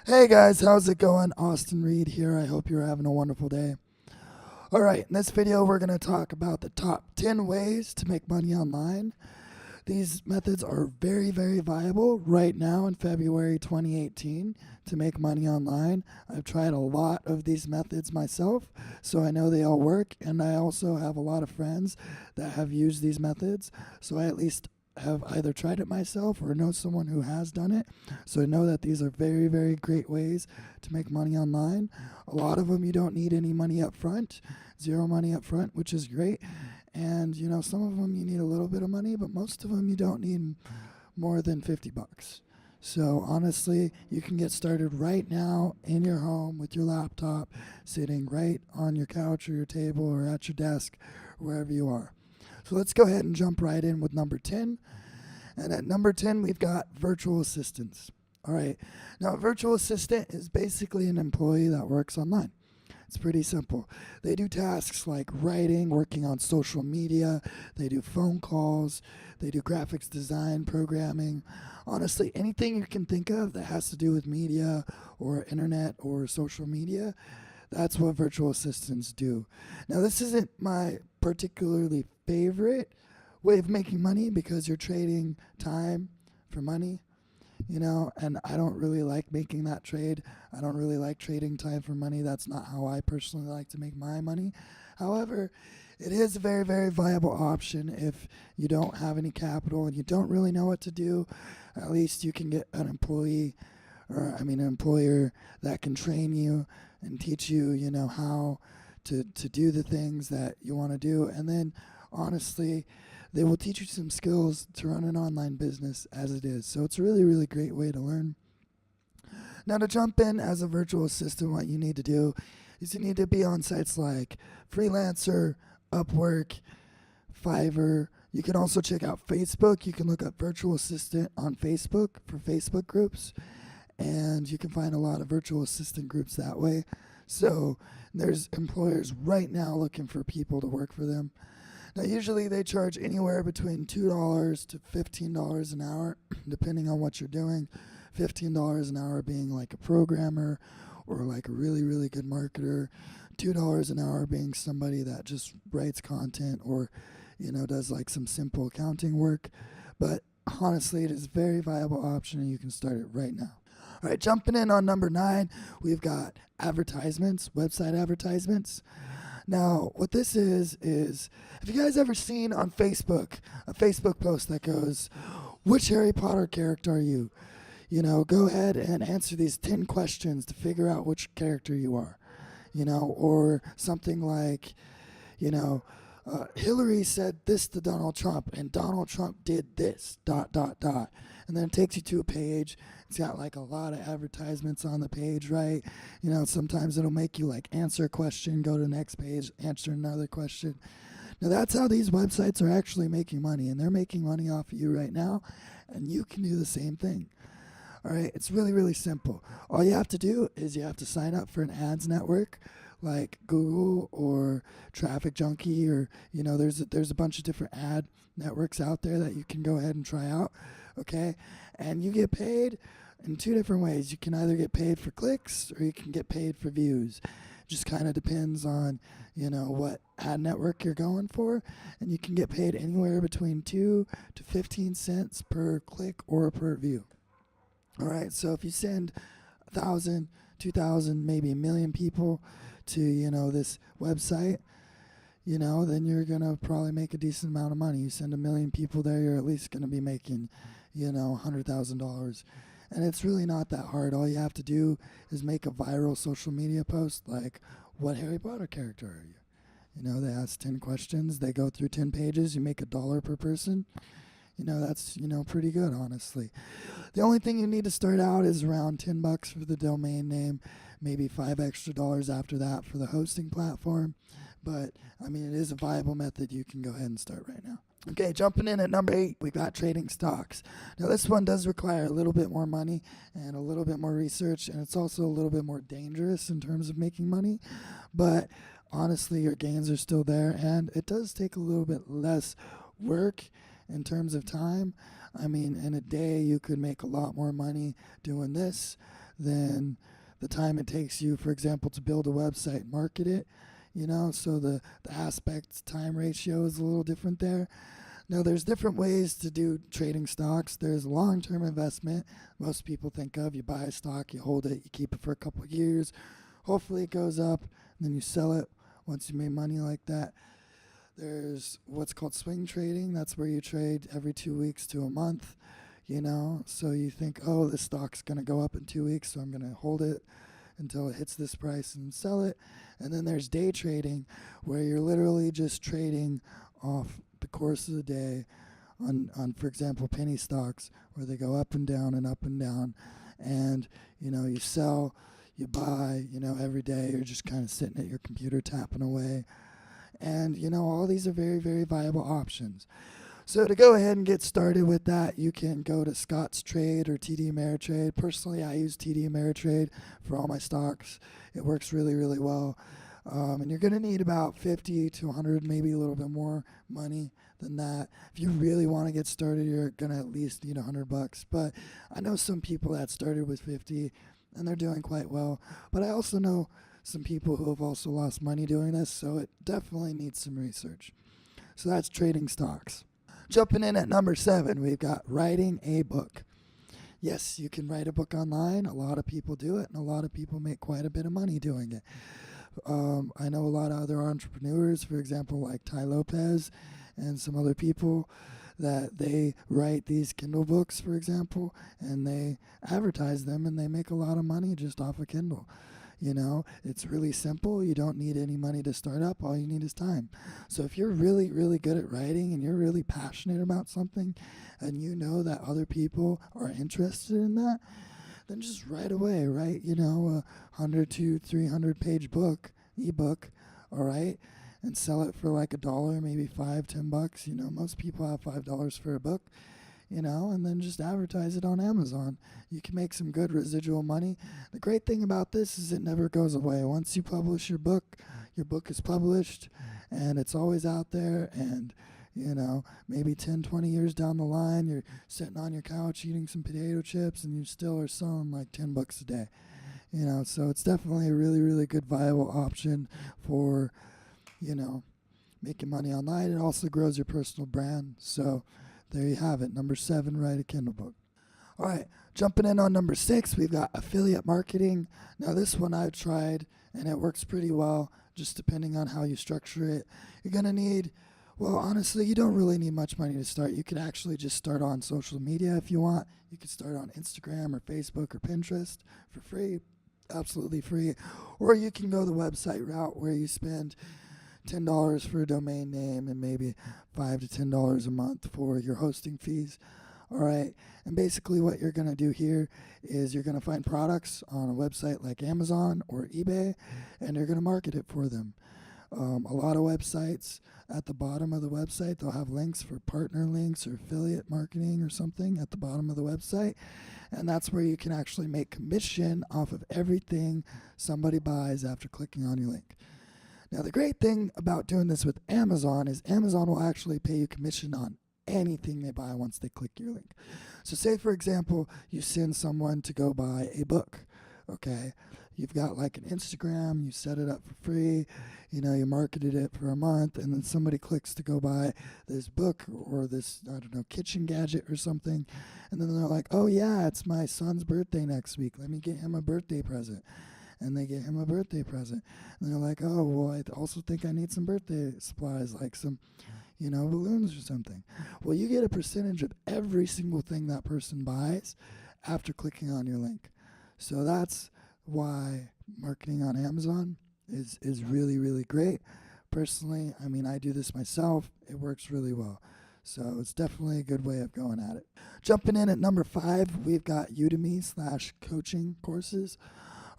Hey guys, how's it going? Austin Reed here. I hope you're having a wonderful day. Alright, in this video, we're going to talk about the top 10 ways to make money online. These methods are very, very viable right now in February 2018 to make money online. I've tried a lot of these methods myself, so I know they all work, and I also have a lot of friends that have used these methods, so I at least have either tried it myself or know someone who has done it. So I know that these are very, very great ways to make money online. A lot of them you don't need any money up front, zero money up front, which is great. And some of them you need a little bit of money, but most of them you don't need more than 50 bucks. So honestly, you can get started right now in your home with your laptop, sitting right on your couch or your table or at your desk, wherever you are. So let's go ahead and jump right in with number 10. And at number 10, we've got virtual assistants. All right. Now, a virtual assistant is basically an employee that works online. It's pretty simple. They do tasks like writing, working on social media. They do phone calls. They do graphics design, programming. Honestly, anything you can think of that has to do with media or internet or social media, that's what virtual assistants do. Now, this isn't my particularly favorite way of making money because you're trading time for money, and I don't really like making that trade. I don't really like trading time for money. That's not how I personally like to make my money. However, it is a very, very viable option if you don't have any capital and you don't really know what to do. At least you can get an an employer that can train you and teach you, how to do the things that you want to do. And then, honestly, they will teach you some skills to run an online business as it is. So it's a really, really great way to learn. Now, to jump in as a virtual assistant, what you need to do is you need to be on sites like Freelancer, Upwork, Fiverr. You can also check out Facebook. You can look up virtual assistant on Facebook for Facebook groups, and you can find a lot of virtual assistant groups that way. So there's employers right now looking for people to work for them. Now, usually they charge anywhere between $2 to $15 an hour, depending on what you're doing. $15 an hour being like a programmer or like a really, really good marketer. $2 an hour being somebody that just writes content or, does like some simple accounting work. But honestly, it is a very viable option and you can start it right now. All right, jumping in on number 9, we've got advertisements, website advertisements. Now, what this is, have you guys ever seen on Facebook a Facebook post that goes, which Harry Potter character are you? Go ahead and answer these 10 questions to figure out which character you are. Or something like, Hillary said this to Donald Trump, and Donald Trump did this, ... And then it takes you to a page. It's got like a lot of advertisements on the page, right? Sometimes it'll make you like answer a question, go to the next page, answer another question. Now that's how these websites are actually making money, and they're making money off of you right now, and you can do the same thing. All right, it's really, really simple. All you have to do is you have to sign up for an ads network like Google or Traffic Junkie, or there's a bunch of different ad networks out there that you can go ahead and try out. Okay, and you get paid in 2 different ways. You can either get paid for clicks or you can get paid for views. Just kind of depends on what ad network you're going for, and you can get paid anywhere between 2 to 15 cents per click or per view. All right, so if you send 1,000, 2,000, maybe 1,000,000 people to this website, then you're gonna probably make a decent amount of money. You send 1,000,000 people there, you're at least gonna be making $100,000. And it's really not that hard. All you have to do is make a viral social media post like, what Harry Potter character are you? They ask 10 questions, they go through 10 pages, you make $1 per person. That's, pretty good, honestly. The only thing you need to start out is around $10 for the domain name, maybe $5 extra after that for the hosting platform. But, it is a viable method. You can go ahead and start right now. Okay, jumping in at number 8, we got trading stocks. Now, this one does require a little bit more money and a little bit more research, and it's also a little bit more dangerous in terms of making money. But, honestly, your gains are still there, and it does take a little bit less work in terms of time. In a day, you could make a lot more money doing this than the time it takes you, for example, to build a website and market it. So the aspect time ratio is a little different there. Now, there's different ways to do trading stocks. There's long-term investment. Most people think of, you buy a stock, you hold it, you keep it for a couple of years. Hopefully it goes up, and then you sell it once you made money like that. There's what's called swing trading. That's where you trade every 2 weeks to a month, So you think, oh, this stock's going to go up in 2 weeks, so I'm going to hold it until it hits this price and sell it. And then there's day trading, where you're literally just trading off the course of the day on for example, penny stocks, where they go up and down and up and down. And, you sell, you buy, every day you're just kind of sitting at your computer tapping away. And, all these are very, very viable options. So to go ahead and get started with that, you can go to Scott's Trade or TD Ameritrade. Personally, I use TD Ameritrade for all my stocks. It works really, really well. And you're going to need about 50 to 100, maybe a little bit more money than that. If you really want to get started, you're going to at least need $100. But I know some people that started with 50 and they're doing quite well. But I also know some people who have also lost money doing this, so it definitely needs some research. So that's trading stocks. Jumping in at number 7, we've got writing a book. Yes, you can write a book online. A lot of people do it, and a lot of people make quite a bit of money doing it. I know a lot of other entrepreneurs, for example, like Ty Lopez and some other people, that they write these Kindle books, for example, and they advertise them, and they make a lot of money just off of Kindle. It's really simple. You don't need any money to start up. All you need is time. So if you're really, really good at writing and you're really passionate about something and you know that other people are interested in that, then just right away write, a 100 to 300 page ebook, all right, and sell it for like $1, maybe $5-10. Most people have $5 for a book. And then just advertise it on Amazon. You can make some good residual money. The great thing about this is it never goes away. Once you publish your book is published, and it's always out there. And, maybe 10, 20 years down the line, you're sitting on your couch eating some potato chips, and you still are selling like $10 a day. So it's definitely a really, really good viable option for, making money online. It also grows your personal brand. So there you have it. Number 7, write a Kindle book. All right, jumping in on number 6, we've got affiliate marketing. Now this one I've tried, and it works pretty well, just depending on how you structure it. You're going to need, well, honestly, you don't really need much money to start. You could actually just start on social media if you want. You could start on Instagram or Facebook or Pinterest for free, absolutely free. Or you can go the website route, where you spend $10 for a domain name and maybe $5 to $10 a month for your hosting fees. All right. And basically what you're going to do here is you're going to find products on a website like Amazon or eBay, and you're going to market it for them. A lot of websites, at the bottom of the website, they'll have links for partner links or affiliate marketing or something at the bottom of the website. And that's where you can actually make commission off of everything somebody buys after clicking on your link. Now, the great thing about doing this with Amazon is Amazon will actually pay you commission on anything they buy once they click your link. So say, for example, you send someone to go buy a book, okay? You've got like an Instagram, you set it up for free, you marketed it for a month, and then somebody clicks to go buy this book or this, kitchen gadget or something, and then they're like, oh yeah, it's my son's birthday next week. Let me get him a birthday present. And they get him a birthday present. And they're like, oh, well, I also think I need some birthday supplies, like some, balloons or something. Well, you get a percentage of every single thing that person buys after clicking on your link. So that's why marketing on Amazon is really, really great. Personally, I do this myself. It works really well. So it's definitely a good way of going at it. Jumping in at number 5, we've got Udemy/coaching courses.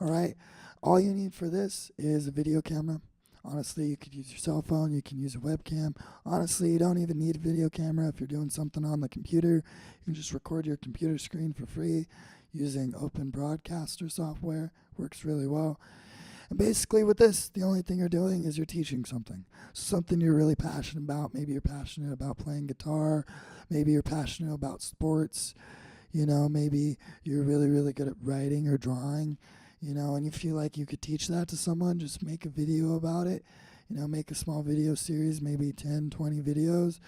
All right, all you need for this is a video camera. Honestly, you could use your cell phone, you can use a webcam. Honestly, you don't even need a video camera if you're doing something on the computer. You can just record your computer screen for free using Open Broadcaster software. Works really well. And basically with this, the only thing you're doing is you're teaching something you're really passionate about. Maybe you're passionate about playing guitar. Maybe you're passionate about sports. Maybe you're really, really good at writing or drawing, and you feel like you could teach that to someone. Just make a video about it. Make a small video series, maybe 10, 20 videos.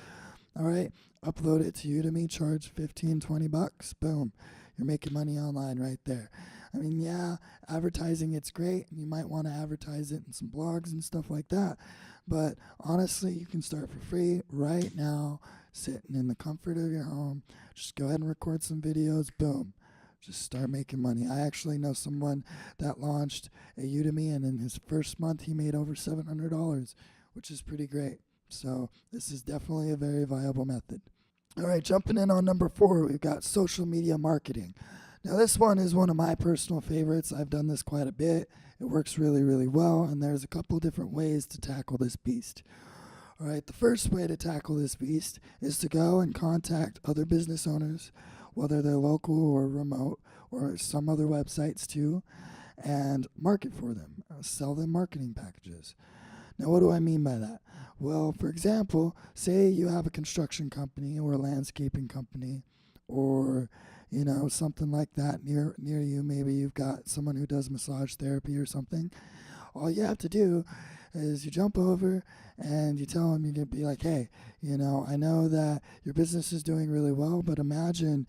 All right, upload it to Udemy, charge 15, 20 bucks. Boom, you're making money online right there. I mean, yeah, advertising, it's great. You might want to advertise it in some blogs and stuff like that. But honestly, you can start for free right now, sitting in the comfort of your home. Just go ahead and record some videos. Boom. Just start making money. I actually know someone that launched a Udemy, and in his first month, he made over $700, which is pretty great. So this is definitely a very viable method. All right, jumping in on number 4, we've got social media marketing. Now this one is one of my personal favorites. I've done this quite a bit. It works really, really well, and there's a couple different ways to tackle this beast. All right, the first way to tackle this beast is to go and contact other business owners, whether they're local or remote, or some other websites too, and market for them, sell them marketing packages. Now, what do I mean by that? Well, for example, say you have a construction company or a landscaping company, or something like that near you. Maybe you've got someone who does massage therapy or something. All you have to do is you jump over and you tell them, you can be like, hey, I know that your business is doing really well, but imagine,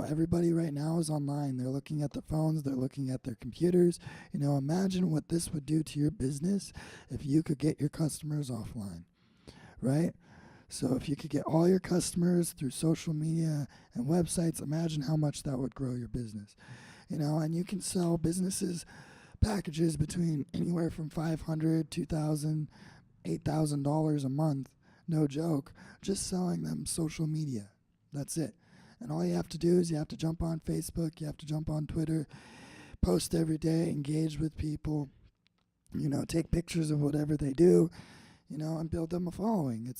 everybody right now is online. They're looking at their phones, they're looking at their computers. Imagine what this would do to your business if you could get your customers offline, right? So if you could get all your customers through social media and websites, imagine how much that would grow your business. And you can sell businesses packages between anywhere from $500, $2,000, $8,000 a month, no joke, just selling them social media. That's it. And all you have to do is you have to jump on Facebook, you have to jump on Twitter, post every day, engage with people, take pictures of whatever they do, and build them a following.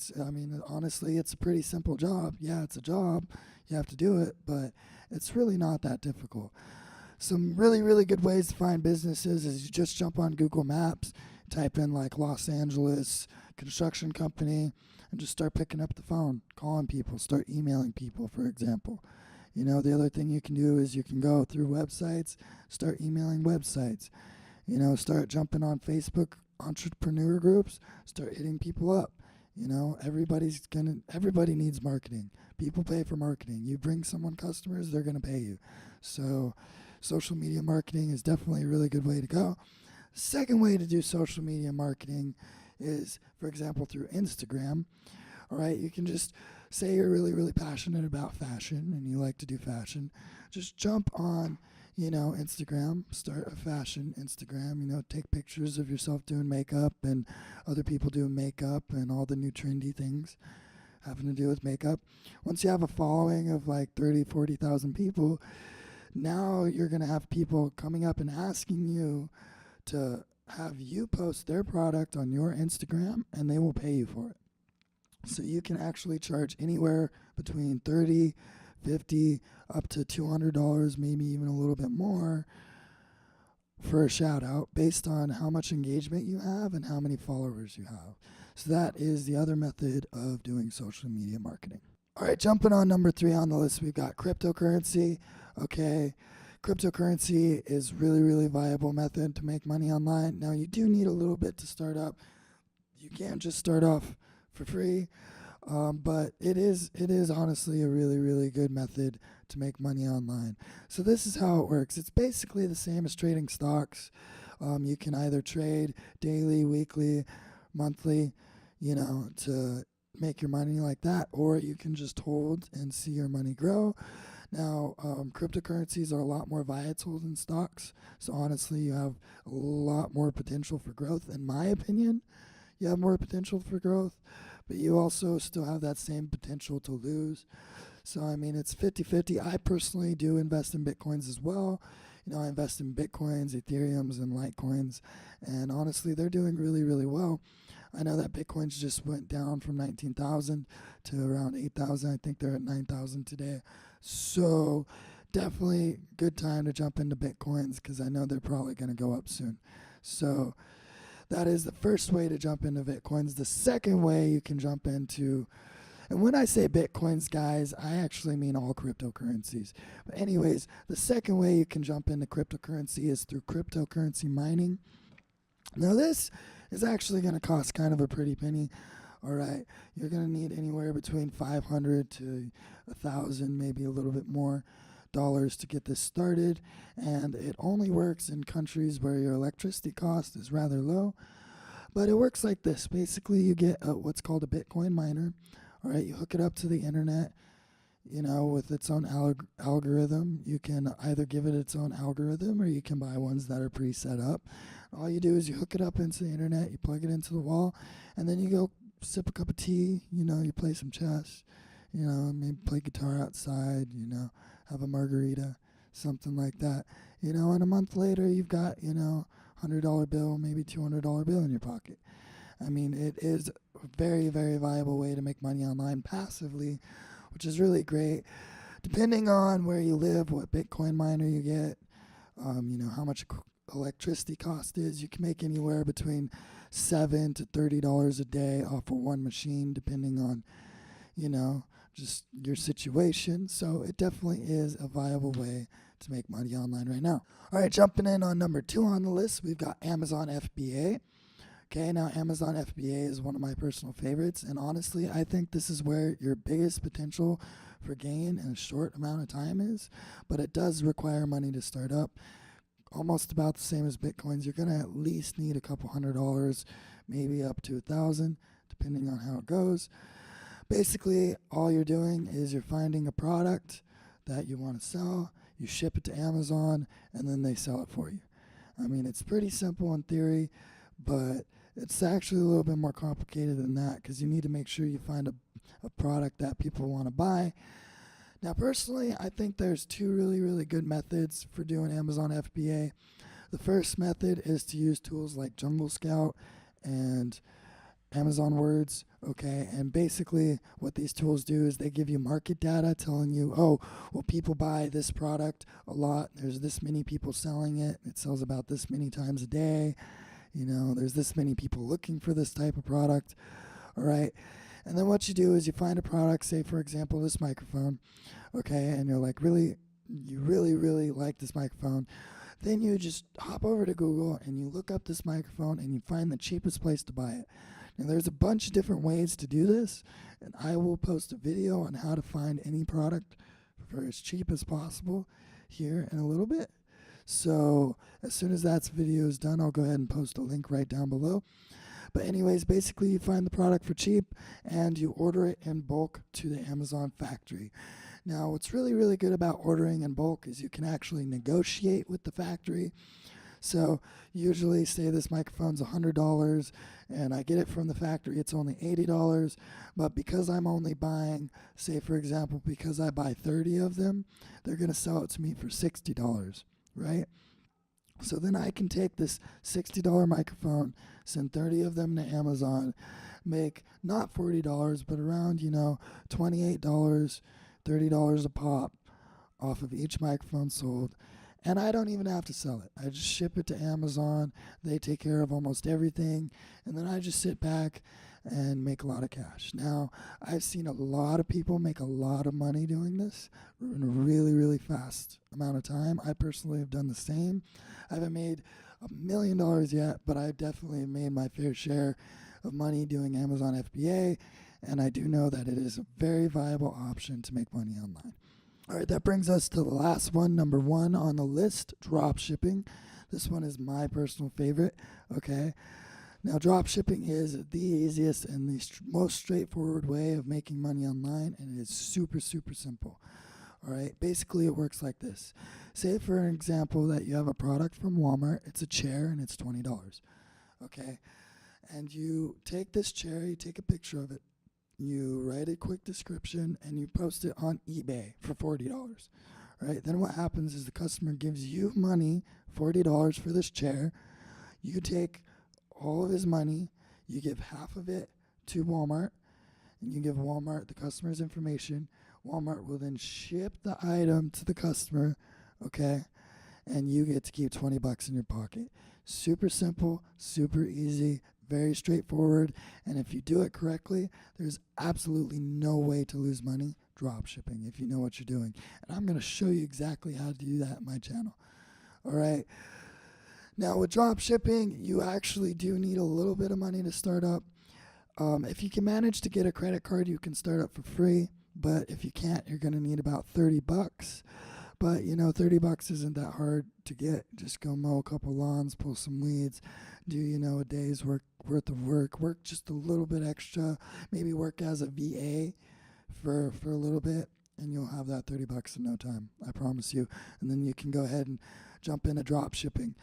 Honestly, it's a pretty simple job. Yeah, it's a job. You have to do it, but it's really not that difficult. Some really, really good ways to find businesses is you just jump on Google Maps, type in like Los Angeles construction company, and just start picking up the phone, calling people, start emailing people, for example. The other thing you can do is you can go through websites, start emailing websites, start jumping on Facebook entrepreneur groups, start hitting people up. Everybody needs marketing. People pay for marketing. You bring someone customers, they're going to pay you. So social media marketing is definitely a really good way to go. Second way to do social media marketing is, for example, through Instagram. All right, you can just say you're really, really passionate about fashion and you like to do fashion. Just jump on, Instagram, start a fashion Instagram, take pictures of yourself doing makeup and other people doing makeup and all the new trendy things having to do with makeup. Once you have a following of like 30, 40,000 people, now you're going to have people coming up and asking you to have you post their product on your Instagram, and they will pay you for it. So you can actually charge anywhere between $30, $50, up to $200, maybe even a little bit more for a shout out based on how much engagement you have and how many followers you have. So that is the other method of doing social media marketing. All right, jumping on number 3 on the list, we've got cryptocurrency. Okay, cryptocurrency is really, really viable method to make money online. Now, you do need a little bit to start up. You can't just start off for free, but it is honestly a really, really good method to make money online. So this is how it works. It's basically the same as trading stocks. You can either trade daily, weekly, monthly, to make your money like that, or you can just hold and see your money grow. Now, cryptocurrencies are a lot more volatile than stocks, so honestly, you have a lot more potential for growth. In my opinion, you have more potential for growth, but you also still have that same potential to lose. So, it's 50-50. I personally do invest in Bitcoins as well. I invest in Bitcoins, Ethereums, and Litecoins, and honestly, they're doing really, really well. I know that Bitcoins just went down from 19,000 to around 8,000. I think they're at 9,000 today. So definitely good time to jump into Bitcoins because I know they're probably going to go up soon. So that is the first way to jump into Bitcoins. The second way you can jump into And when I say Bitcoins, guys, I actually mean all cryptocurrencies. But anyways, the second way you can jump into cryptocurrency is through cryptocurrency mining. Now this is actually going to cost kind of a pretty penny. All right, you're going to need anywhere between 500 to 1,000, maybe a little bit more dollars to get this started, and it only works in countries where your electricity cost is rather low. But it works like this. Basically, you get what's called a Bitcoin miner. All right, you hook it up to the internet, with its own algorithm. You can either give it its own algorithm or you can buy ones that are pre-set up. All you do is you hook it up into the internet, you plug it into the wall, and then you go sip a cup of tea, you play some chess, maybe play guitar outside, have a margarita, something like that. And a month later you've got, $100 bill, maybe $200 bill in your pocket. I mean, it is a very, very viable way to make money online passively, which is really great. Depending on where you live, what Bitcoin miner you get, how much electricity cost is, you can make anywhere between $7 to $30 a day off of one machine, depending on, just your situation. So it definitely is a viable way to make money online right now. All right, jumping in on number 2 on the list, we've got Amazon FBA. Okay, now Amazon FBA is one of my personal favorites, and honestly, I think this is where your biggest potential for gain in a short amount of time is, but it does require money to start up. Almost about the same as Bitcoins. You're going to at least need a couple $100, maybe up to 1,000, depending on how it goes. Basically, all you're doing is you're finding a product that you want to sell, you ship it to Amazon, and then they sell it for you. I mean, it's pretty simple in theory, but it's actually a little bit more complicated than that, because you need to make sure you find a product that people want to buy. Now, personally, I think there's 2 really, really good methods for doing Amazon FBA. The first method is to use tools like Jungle Scout and Amazon Words, okay? And basically what these tools do is they give you market data telling you, oh, well, people buy this product a lot. There's this many people selling it. It sells about this many times a day. There's this many people looking for this type of product, all right? And then what you do is you find a product, say, for example, this microphone, okay, and you're like, you really like this microphone. Then you just hop over to Google and you look up this microphone and you find the cheapest place to buy it. Now, there's a bunch of different ways to do this, and I will post a video on how to find any product for as cheap as possible here in a little bit. So as soon as that video is done, I'll go ahead and post a link right down below. But anyways, basically you find the product for cheap and you order it in bulk to the Amazon factory. Now, what's really, really good about ordering in bulk is you can actually negotiate with the factory. So usually, say this microphone's $100 and I get it from the factory, it's only $80. But because I'm only buying, say for example, because I buy 30 of them, they're going to sell it to me for $60, right? So then I can take this $60 microphone, send 30 of them to Amazon, make not $40, but around, $28, $30 a pop off of each microphone sold. And I don't even have to sell it. I just ship it to Amazon. They take care of almost everything. And then I just sit back and make a lot of cash. Now, I've seen a lot of people make a lot of money doing this in a really, really fast amount of time. I personally have done the same. I haven't made $1 million yet, but I definitely have made my fair share of money doing Amazon FBA, and I do know that it is a very viable option to make money online. All right, that brings us to the last one, number 1 on the list, dropshipping. This one is my personal favorite, okay? Now, dropshipping is the easiest and the most straightforward way of making money online, and it is super, super simple. All right, basically it works like this. Say, for an example, that you have a product from Walmart. It's a chair, and it's $20, okay? And you take this chair, you take a picture of it, you write a quick description, and you post it on eBay for $40. Right? Then what happens is the customer gives you money, $40 for this chair. You take all of his money, you give half of it to Walmart, and you give Walmart the customer's information. Walmart will then ship the item to the customer, okay? And you get to keep $20 in your pocket. Super simple, super easy, very straightforward, and if you do it correctly, there's absolutely no way to lose money dropshipping if you know what you're doing. And I'm going to show you exactly how to do that on my channel. All right. Now with dropshipping, you actually do need a little bit of money to start up. If you can manage to get a credit card, you can start up for free. But if you can't, you're going to need about 30 bucks. But, 30 bucks isn't that hard to get. Just go mow a couple lawns, pull some weeds, do, a day's worth of work just a little bit extra, maybe work as a VA for a little bit, and you'll have that 30 bucks in no time, I promise you. And then you can go ahead and jump into drop shipping.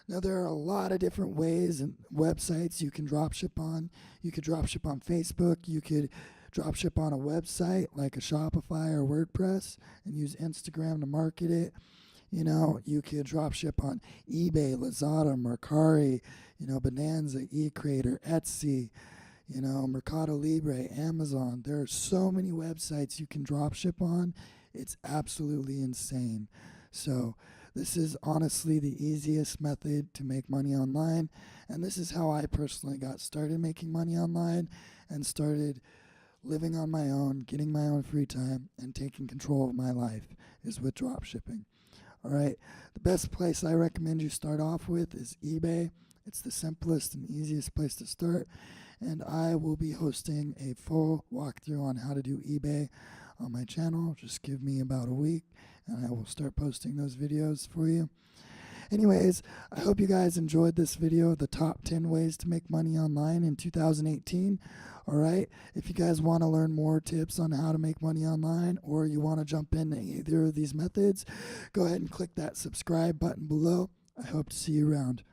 Now, there are a lot of different ways and websites you can dropship on. You could dropship on Facebook. You could dropship on a website like a Shopify or WordPress and use Instagram to market it. You could dropship on eBay, Lazada, Mercari, Bonanza, eCreator, Etsy, Mercado Libre, Amazon. There are so many websites you can dropship on. It's absolutely insane. So this is honestly the easiest method to make money online. And this is how I personally got started making money online and started living on my own, getting my own free time, and taking control of my life is with dropshipping. All right. The best place I recommend you start off with is eBay. It's the simplest and easiest place to start. And I will be hosting a full walkthrough on how to do eBay on my channel. Just give me about a week and I will start posting those videos for you. Anyways, I hope you guys enjoyed this video, the top 10 ways to make money online in 2018. All right. If you guys want to learn more tips on how to make money online, or you want to jump into either of these methods, go ahead and click that subscribe button below. I hope to see you around.